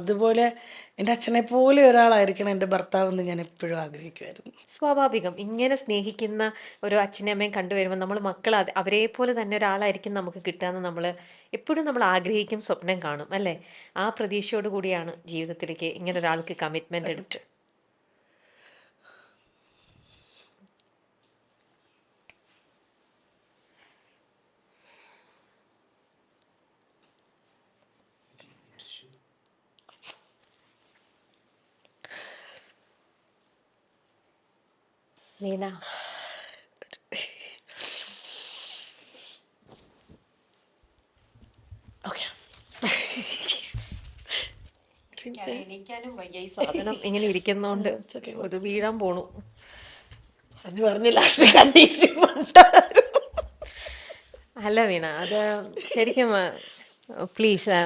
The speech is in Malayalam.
അതുപോലെ എൻ്റെ അച്ഛനെ പോലെ ഒരാളായിരിക്കണം എൻ്റെ ഭർത്താവെന്ന് ഞാൻ എപ്പോഴും ആഗ്രഹിക്കുമായിരുന്നു. സ്വാഭാവികം. ഇങ്ങനെ സ്നേഹിക്കുന്ന ഒരു അച്ഛനെയും അമ്മയും കണ്ടുവരുമ്പോൾ നമ്മൾ മക്കൾ അവരെ പോലെ തന്നെ ഒരാളായിരിക്കും നമുക്ക് കിട്ടുകയെന്ന് നമ്മൾ എപ്പോഴും നമ്മൾ ആഗ്രഹിക്കും, സ്വപ്നം കാണും അല്ലേ? ആ പ്രതീക്ഷയോട് കൂടിയാണ് ജീവിതത്തിലേക്ക് ഇങ്ങനെ ഒരാൾക്ക് കമ്മിറ്റ്മെന്റ് എടുത്ത്. വീണ, ഓക്കെ. എണീക്കാനും വയ്യ, ഈ സാധനം ഇങ്ങനെ ഇരിക്കുന്നോണ്ട് ഒരു വീഴാൻ പോണു. പറഞ്ഞ് ലാസ്റ്റ് കണ്ടീച്ച് അല്ല വീണ, അത് ശരിക്കും പ്ലീസ്